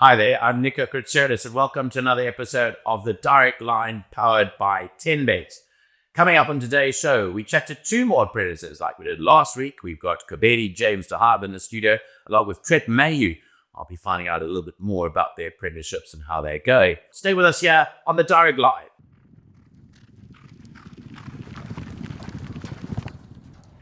Hi there, I'm Nico Kritzeris, and welcome to another episode of The Direct Line powered by 10Bet. Coming up on today's show, we chat to two more apprentices like we did last week. We've got Kobedi James Dahaba in the studio, along with Tret Mayu. I'll be finding out a little bit more about their apprenticeships and how they're going. Stay with us here on The Direct Line.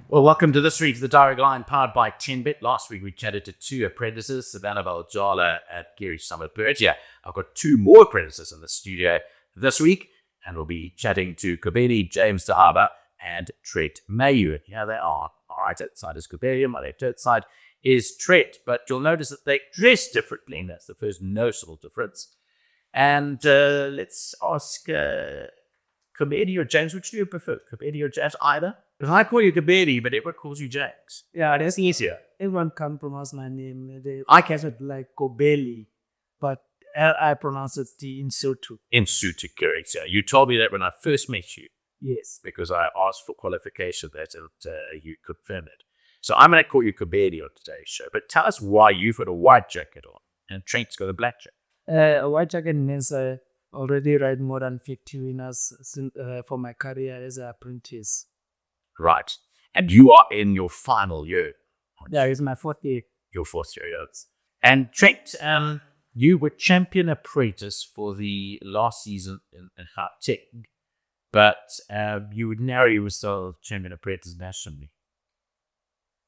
Well, welcome to this week's The Direct Line, powered by 10Bet. Last week, we chatted to two apprentices, Savannah Valjala at Gary Summit Bergia. I've got two more apprentices in the studio this week, and we'll be chatting to Kobedi James Dahaba and Tret Mayu. And here they are. All right, that side is Kobedi, my left side is Tret, but you'll notice that they dress differently, and that's the first noticeable difference. And let's ask Kobedi or James, which do you prefer, Kobedi or James? Either? Because I call you Kobedi, but everyone calls you James. Yeah, that's easier. Everyone can't pronounce my name. I catch it like Kobeli, but I pronounce it in Sotho. In Sotho, correct. So you told me that when I first met you. Yes. Because I asked for qualification that you confirmed it. So I'm going to call you Kobedi on today's show. But tell us why you've got a white jacket on and Trent's got a black jacket. A white jacket means I already ride more than 50 winners for my career as an apprentice. Right. And you are in your final year. Yeah, it's my fourth year. Your fourth year, yes. And Trent, you were champion apprentice for the last season in Gauteng, but you would narrow yourself champion apprentice nationally.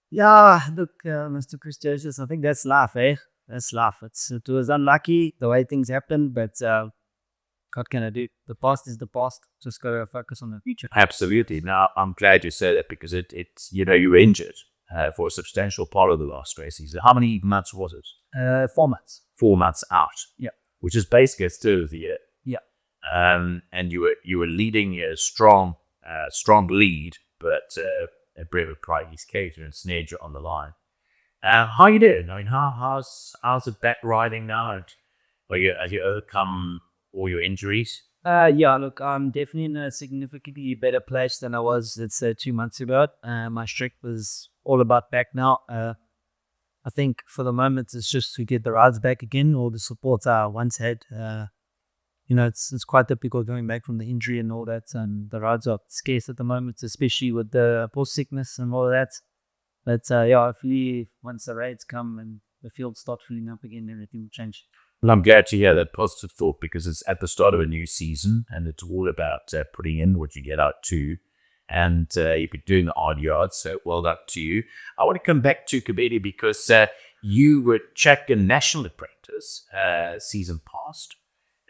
Yeah, look, Mr. Christian, I think that's life, eh? That's life. It was unlucky the way things happened, but what can I do? The past is the past. Just got to focus on the future. Absolutely. Now, I'm glad you said that because it's you were injured for a substantial part of the last race season. How many months was it? 4 months. 4 months out. Yeah. Which is basically a third of the year. Yeah. And you were leading a strong lead, but a Brevet Pride Cater and snared you on the line. How are you doing? I mean, how's it back riding now? Have you overcome all your injuries? Yeah, look, I'm definitely in a significantly better place than I was, let's say, 2 months ago. My strength was all about back now. I think for the moment, it's just to get the rides back again, all the support I once had. It's quite difficult going back from the injury and all that, and the rides are scarce at the moment, especially with the post sickness and all of that. But hopefully once the raids come and the field start filling up again, everything will change. Well, I'm glad to hear that positive thought because it's at the start of a new season and it's all about putting in what you get out to. And you've been doing the odd yards, so well done to you. I want to come back to Kobedi because you were champion national apprentice season past.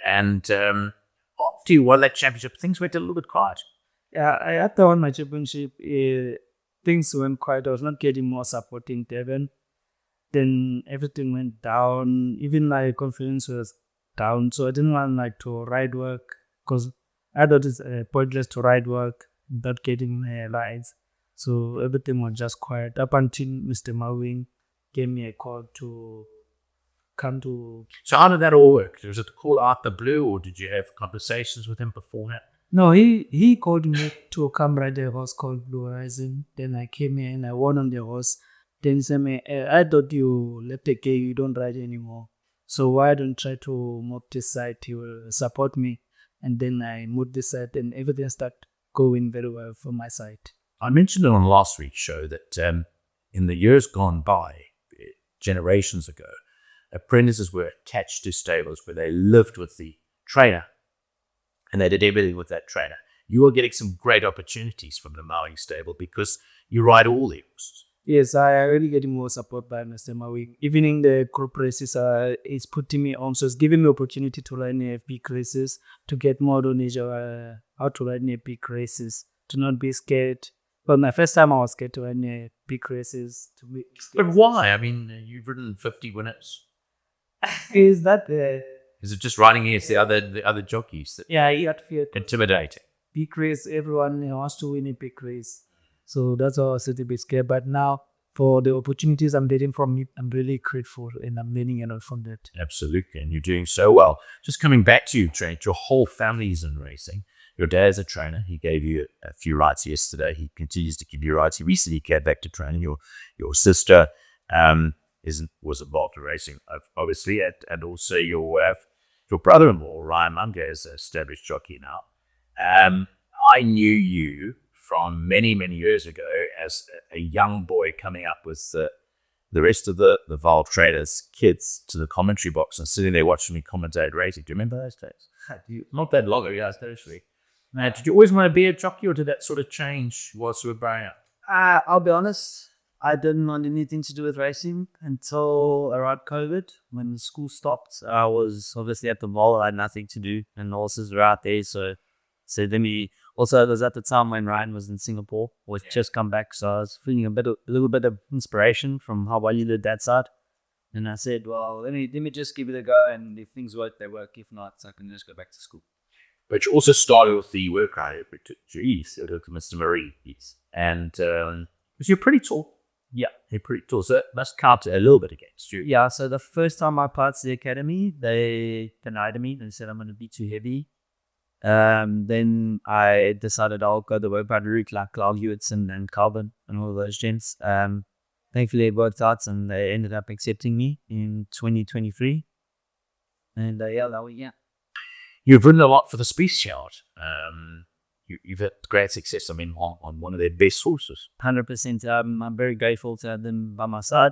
And after you won that championship, things went a little bit quiet. Yeah, after I won my championship, things went quiet. I was not getting more support in Devon. Then everything went down. Even my confidence was down. So I didn't want to ride work because I thought it's pointless to ride work without getting rides. So everything was just quiet up until Mr. Mawing gave me a call to come to. So how did that all work? Was it a call out the blue, or did you have conversations with him beforehand? No, he called me to come ride a horse called Blue Horizon. Then I came here and I won on the horse. Then he said me, I thought you left the game, you don't ride anymore. So why don't try to move this side? He will support me. And then I moved this side and everything started going very well for my side. I mentioned it on last week's show that in the years gone by, generations ago, apprentices were attached to stables where they lived with the trainer and they did everything with that trainer. You are getting some great opportunities from the Mawing stable because you ride all the horses. Yes, I really getting more support by Mr. Mawing. Even in the group races, he's putting me on. So it's giving me opportunity to ride in big races, to get more knowledge of how to ride in big races, to not be scared. But my first time I was scared to ride in big races. But why? I mean, you've ridden 50 winners. Is that Is it just riding against the other jockeys? Yeah, you got fear. Intimidating. Big race, everyone wants to win a big race. So that's why I was a little bit scared. But now, for the opportunities I'm getting from you, I'm really grateful and I'm learning a lot from that. Absolutely. And you're doing so well. Just coming back to you, Trent, your whole family is in racing. Your dad's a trainer. He gave you a few rides yesterday. He continues to give you rides. He recently came back to training. Your sister was involved in racing, obviously, and also your brother-in-law Ryan Munger is an established jockey now. I knew you from many years ago as a young boy coming up with the rest of the Val Traders kids to the commentary box and sitting there watching me commentate racing. Do you remember those days? Not that long ago, yeah, seriously. Now, did you always want to be a jockey, or did that sort of change whilst you were growing up? I'll be honest, I didn't want anything to do with racing until around COVID. When school stopped, I was obviously at the mall. I had nothing to do, and the horses were out there. So let me. Also, it was at the time when Ryan was in Singapore, or just come back. So I was feeling a little bit of inspiration from how well you did that side. And I said, well, let me just give it a go. And if things work, they work. If not, I can just go back to school. But you also started with the work I geez, Mr. Marie piece. And because you're pretty tall. Yeah. You're pretty tall. So it must count a little bit against you. Yeah. So the first time I applied to the academy, they denied me and said I'm going to be too heavy. Then I decided I'll go the work route like Clark Hewitson and Calvin and all those gents. Thankfully, it worked out and they ended up accepting me in 2023. And yeah. You've ridden a lot for the Species Yard. You've had great success, on one of their best horses. 100%. I'm very grateful to have them by my side.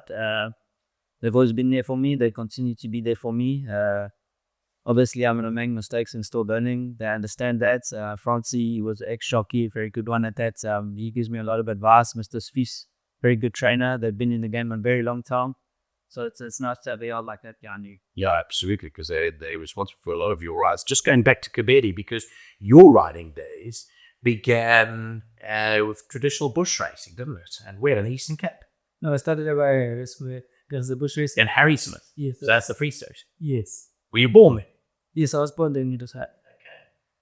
They've always been there for me. They continue to be there for me. Obviously, I'm going to make mistakes and still learning. They understand that. Francie was an ex-jockey, very good one at that. He gives me a lot of advice. Mr. Spies, very good trainer. They've been in the game a very long time. So it's nice to have a yard like that behind you. Yeah, absolutely, because they're responsible for a lot of your rides. Just going back to Kibeti, because your riding days began with traditional bush racing, didn't it? And where? In the Eastern Cape? No, I started at where there's the bush racing. In Harry Smith? Yes. So that's the Free State? Yes. Were you born there? Yes, I was born there in Middlesbrough. Okay.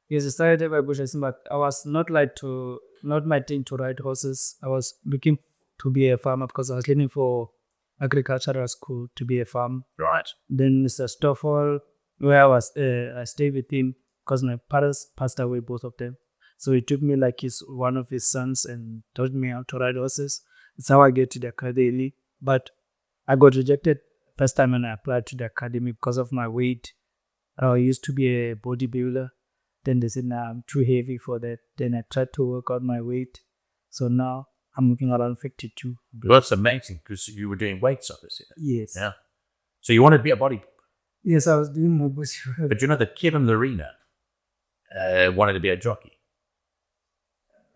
Yes, I started by bush racing, but I was not my thing to ride horses. I was looking to be a farmer because I was learning for agricultural school to be a farm. Right. Then Mr. Stoffel, where I stayed with him because my parents passed away, both of them. So he took me like one of his sons and taught me how to ride horses. That's how I get to the academy. But I got rejected first time when I applied to the academy because of my weight. I used to be a bodybuilder. Then they said, nah, I'm too heavy for that. Then I tried to work out my weight. So now I'm looking around 52. Well, that's amazing because you were doing weights, obviously. Yes. Yeah. So you wanted to be a bodybuilder? Yes, I was doing more bush. But you know that Kevin Lorena wanted to be a jockey.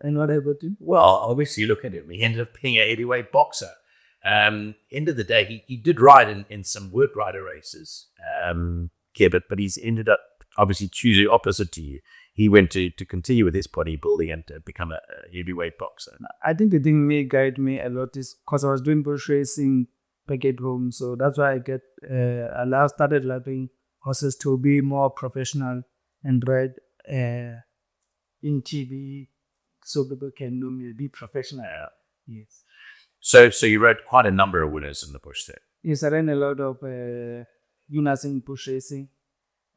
And what about him? Well, obviously, look at him. He ended up being a heavyweight boxer. End of the day, he did ride in some work rider races, Kevin, but he's ended up obviously choosing opposite to you. He went to continue with his bodybuilding and to become a heavyweight boxer. I think the thing may guide me a lot is because I was doing bush racing back at home. So that's why I started loving horses to be more professional and ride in TV so people can know me, be professional. Yes. So you rode quite a number of winners in the bush there. Yes, I ran a lot of winners in bush racing.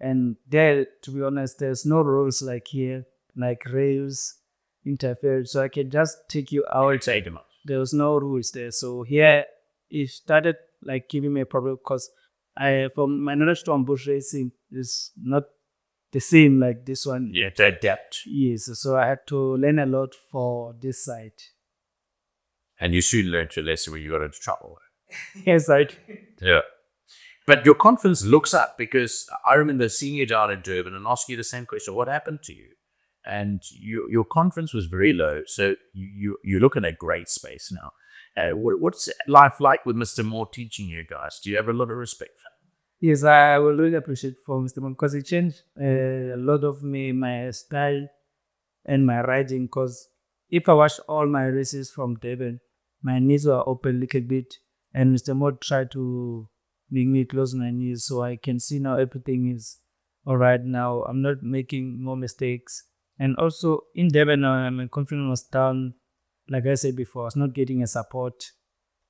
And there, to be honest, there's no rules like here, like rails, interfere. So I can just take you out. Take them out. There was no rules there. So here, it started like giving me a problem because from my knowledge on bush racing is not the same like this one. Yeah, to adapt. Yes, so I had to learn a lot for this side. And you soon learned your lesson when you got into trouble. Yes, I did. Yeah. But your confidence looks up because I remember seeing you down in Durban and asking you the same question, what happened to you? And your confidence was very low. So you look in a great space now. What's life like with Mr. Moore teaching you guys? Do you have a lot of respect for him? Yes, I will really appreciate for Mr. Moore because he changed a lot of my style and my riding. Because if I watch all my races from Durban, my knees were open a little bit. And Mr. Moore tried to make me close my knees so I can see now everything is all right now. I'm not making more mistakes. And also in Durban, my confidence was down. Like I said before, I was not getting a support.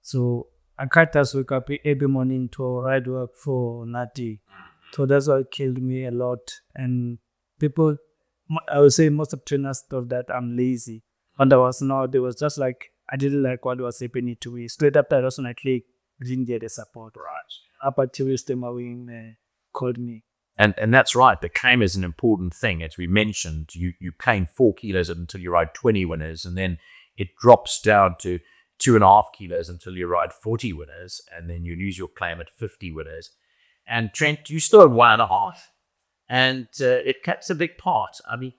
So I can't just wake up every morning to ride work for Nati. So that's why it killed me a lot. And people, I would say most of trainers thought that I'm lazy. But I was not. It was just like, I didn't like what was happening to me. Straight after I lost my click, we didn't get the support. Right. Up until Westemawin called me. And that's right. The claim is an important thing. As we mentioned, you claim 4 kilos until you ride 20 winners, and then it drops down to 2.5 kilos until you ride 40 winners, and then you lose your claim at 50 winners. And Trent, you still had 1.5, and it cuts a big part. I mean,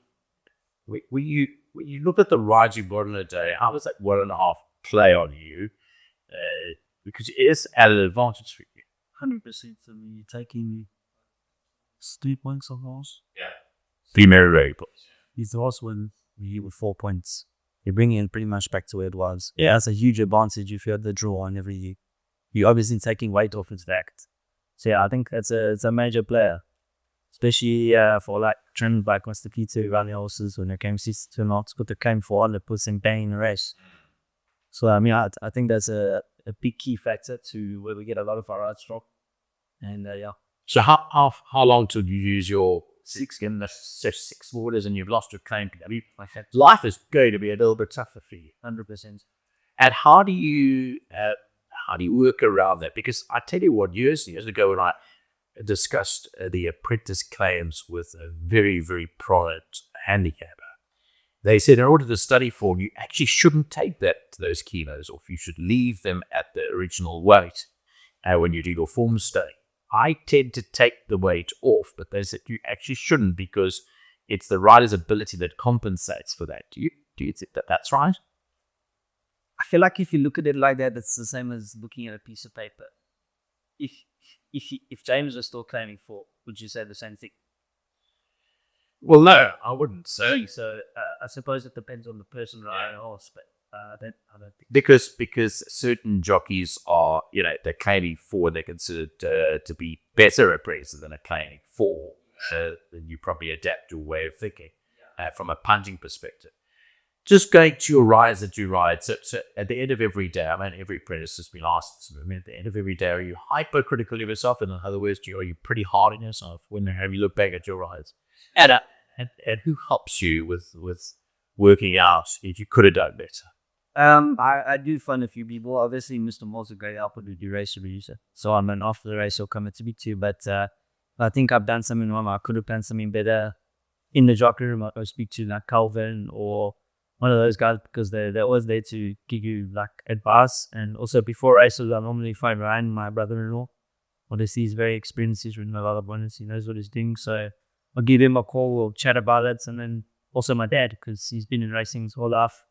when you look at the rides you brought in a day, how does that 1.5 play on you? Because it is at an advantage for you. 100%. I mean, you're taking 3 points of loss. Yeah. 3 Merry points. His loss when you with 4 points. You're bringing it pretty much back to where it was. Yeah, it's a huge advantage if you had the draw on every year. You're obviously taking weight off its back. So yeah, I think it's a major player. Especially for like trends like Mr. Peter who run the horses when they came 6 to knots, but they came 400, puts them bang in the race. So I mean, I think that's a big key factor to where we get a lot of our rides from. And yeah. So how long till you use your 6 orders and you've lost your claim? I mean, life is going to be a little bit tougher for you. 100%. And how do you work around that? Because I tell you what, years ago when I discussed the apprentice claims with a very, very prominent handicapper, they said in order to study form, you actually shouldn't take those kilos off. You should leave them at the original weight when you do your form study. I tend to take the weight off, but they said you actually shouldn't because it's the rider's ability that compensates for that. Do you think that that's right? I feel like if you look at it like that, it's the same as looking at a piece of paper. If James was still claiming 4, would you say the same thing? Well, no, I wouldn't say. So I suppose it depends on the person riding a horse, but I don't think because certain jockeys are, they're claiming 4, they're considered to be better apprentices than a claiming 4. Then you probably adapt your way of thinking from a punching perspective. Just going to your rides that you ride. So at the end of every day, I mean, every apprentice has been asked. At the end of every day, are you hypercritical of yourself? In other words, are you pretty hard on yourself when have you look back at your rides? And who helps you with working out if you could have done better? I do find a few people. Obviously, Mr. Moore's a great helper to do race producer. So I mean, after the race, he'll come to me too. But I think I've done something wrong. I could have done something better in the jockey room. I'll speak to like Calvin or one of those guys because they're always there to give you like advice. And also before races, I normally find Ryan, my brother-in-law. Obviously, he's very experienced. He's ridden a lot of winners. He knows what he's doing. So I'll give him a call. We'll chat about it. And then also my dad, because he's been in racing his whole life.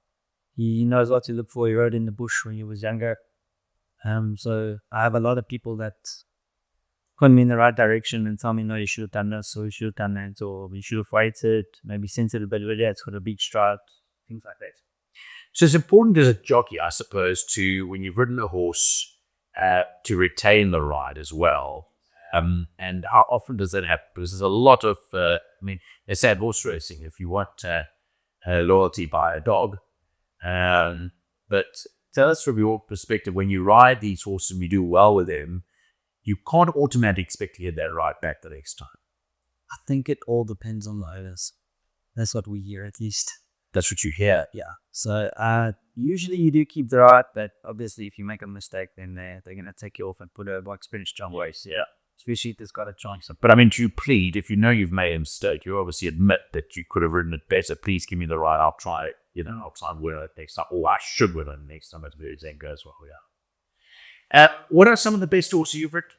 He knows what to look for. He rode in the bush when he was younger. So I have a lot of people that point me in the right direction and tell me, no, you should have done this or you should have done that or you should have waited, maybe sent it a bit earlier. It's got a big stride, things like that. So it's important as a jockey, I suppose, to when you've ridden a horse, to retain the ride as well. And how often does that happen? Because there's a lot of, they say at horse racing, if you want loyalty, buy a dog. But tell us from your perspective, when you ride these horses and you do well with them, you can't automatically expect to get that ride back the next time. I think it all depends on the owners. That's what we hear, at least. That's what you hear. Yeah. So usually you do keep the ride, but obviously if you make a mistake, then they're going to take you off and put a more experienced jump race. Yeah. Especially if there's got a chance. But I mean, do you plead, if you know you've made a mistake, you obviously admit that you could have ridden it better. Please give me the ride. I'll try it. I'll try and win it next time. Or I should win it next time. As then goes well. Yeah. What are some of the best horses you've ridden?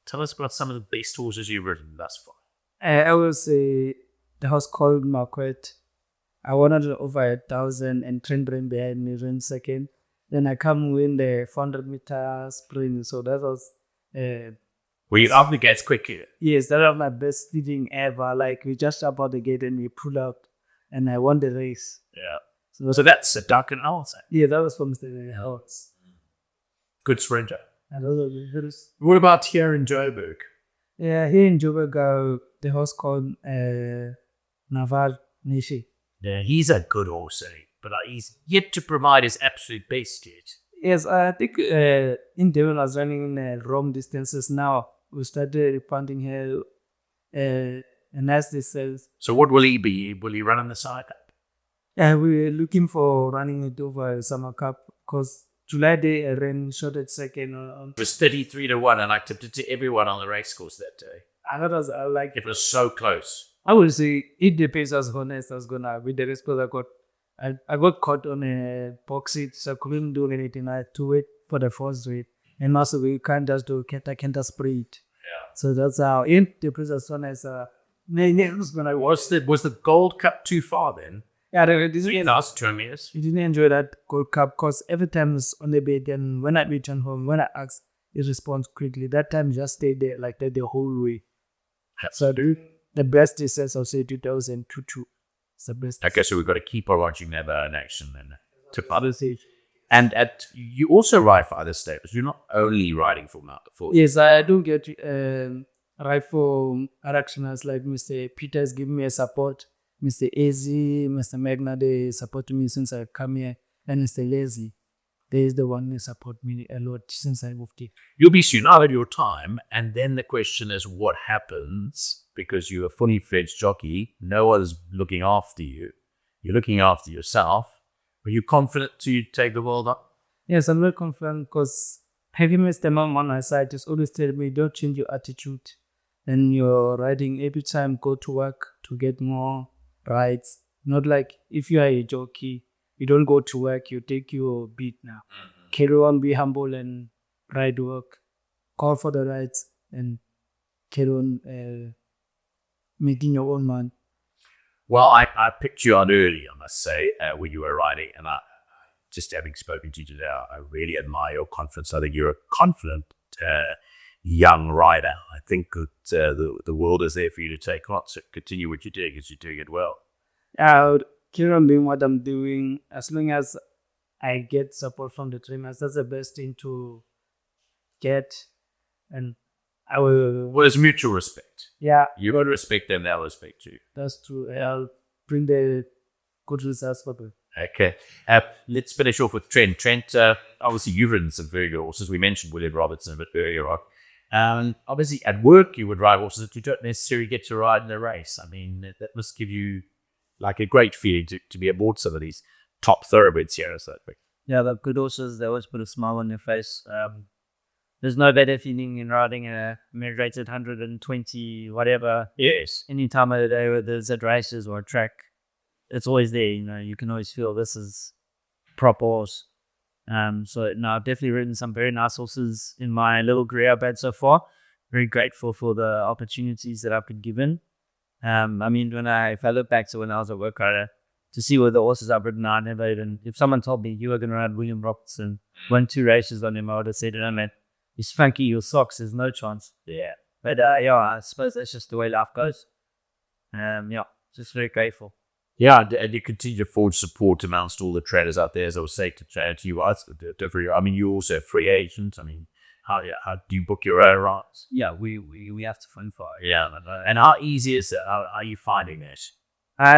Tell us about some of the best horses you've ridden thus far. I was the horse called Marquette. I wanted over 1,000 and Trent ran behind me, ran second. Then I come win the 400-meter sprint. So that was. Were you off the gates quickly? Yes, that was my best leading ever. Like we just up out the gate and we pulled out, and I won the race. Yeah. So that's a Duncan Howells. Yeah, that was from Mr. Howells. Good sprinter. And those What about here in Joburg? Yeah, here in Joburg, the horse called Navar Nishi. Yeah, he's a good horse, but he's yet to provide his absolute best yet. Yes, I think in Devon I was running in long distances now. We started punting here, and as this says. So what will he be? Will he run on the side? Yeah, we're looking for running it over Summer Cup because July Day, I ran short at second. It was 33-1, and I tipped it to everyone on the race course that day. I thought It was so close. I would say it depends. I was honest. I was gonna with the rest because I got caught on a box seat, so I couldn't do anything. I had to wait for the first wait, and also we can't just do can't spray it. Yeah. So that's how in the previous one is Was the Gold Cup too far then? yeah. In the last 2 years. We didn't enjoy that Gold Cup because every time it's on the bed, and when I return home, when I ask, it responds quickly. That time just stayed there like that the whole way. So the best is, as I'll say, 2022. It's the best. Okay, so we've got to keep on watching that in action then. To Other stage. And you also ride for other stables. You're not only riding for Yes, I do get right for other trainers like Mr. Peters giving me a support. Mr. Easy, Mr. Magna, they support me since I come here. And Mr. Lazy, they is the one who support me a lot since I moved here. You'll be soon out of your time, and then the question is what happens because you're a fully fledged jockey. No one's looking after you. You're looking after yourself. Are you confident to take the world up? Yes, I'm very confident because having Mr. Mom on my side just always tell me don't change your attitude. And you're riding every time, go to work to get more rides. Not like if you are a jockey, you don't go to work, you take your beat now. Mm-hmm. Carry on, be humble and ride work. Call for the rides and carry on making your own man. Well, I picked you on early, I must say, when you were riding. And just having spoken to you today, I really admire your confidence. I think you're a confident young rider. I think that the world is there for you to take on. So continue what you're doing because you're doing it well. I would carry on doing what I'm doing as long as I get support from the trainers. That's the best thing to get. And I will. Well, there's mutual respect. Yeah. You got to respect them, they'll respect you. That's true. I'll bring the good results for them. Okay. Let's finish off with Trent. Trent, obviously, you've ridden some very good horses. We mentioned William Robertson a bit earlier on. Obviously, at work, you would ride horses that you don't necessarily get to ride in a race. I mean, that must give you like a great feeling to be aboard some of these top thoroughbreds here in South Africa. Yeah, the good horses, they always put a smile on your face. There's no better feeling in riding a rated 120, whatever. Yes. Any time of the day, whether it's at races or a track, it's always there. You know, you can always feel this is proper horse. So no, I've definitely ridden some very nice horses in my little career I've had so far. Very grateful for the opportunities that I've been given. I mean, if I look back to when I was a work rider, to see what the horses I've ridden, I never even, if someone told me you were going to ride William Robertson, won 2 races on him, I would have said, no man, he's funky, your socks, there's no chance. Yeah. But yeah, I suppose that's just the way life goes. Yeah, just very grateful. Yeah, and you continue to forge support amongst all the traders out there, as I was saying to you. I mean, you're also a free agent. I mean, how do you book your own rides? Yeah, we have to fund for it. Yeah, and how easy is it? How are you finding that?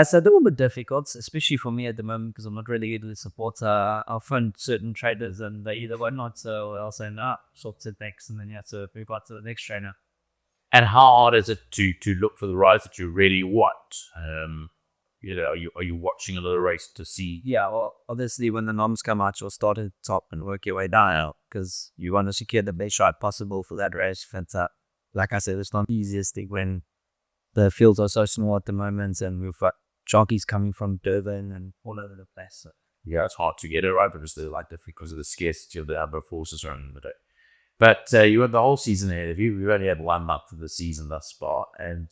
So a little bit difficult, especially for me at the moment, because I'm not really able to support. I'll fund certain traders and they either won't not, so I'll say, no, sorts it next, and then you have to move on to the next trainer. And how hard is it to look for the rides that you really want? You know, are you watching a little race to see? Yeah, well, obviously when the noms come out, you'll start at the top and work your way down because you want to secure the best ride possible for that race. Like I said, it's not the easiest thing when the fields are so small at the moment and we've got jockeys coming from Durban and all over the place. So. Yeah, it's hard to get it right because of the scarcity of the number of horses around the day. But you had the whole season ahead of you. We've only had 1 month of the season thus far, and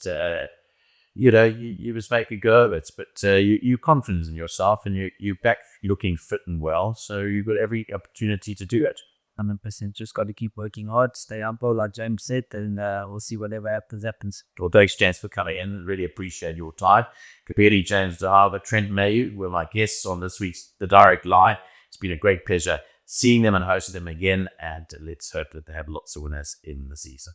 you know you must make a go of it. But you're confident in yourself, and you're back looking fit and well. So you've got every opportunity to do it. 100%. Just got to keep working hard, stay humble, like James said, and we'll see whatever happens. Well, thanks, James, for coming in. Really appreciate your time. Kaperi, James de Harver, Trent Mayu were my guests on this week's The Direct Line. It's been a great pleasure seeing them and hosting them again, and let's hope that they have lots of winners in the season.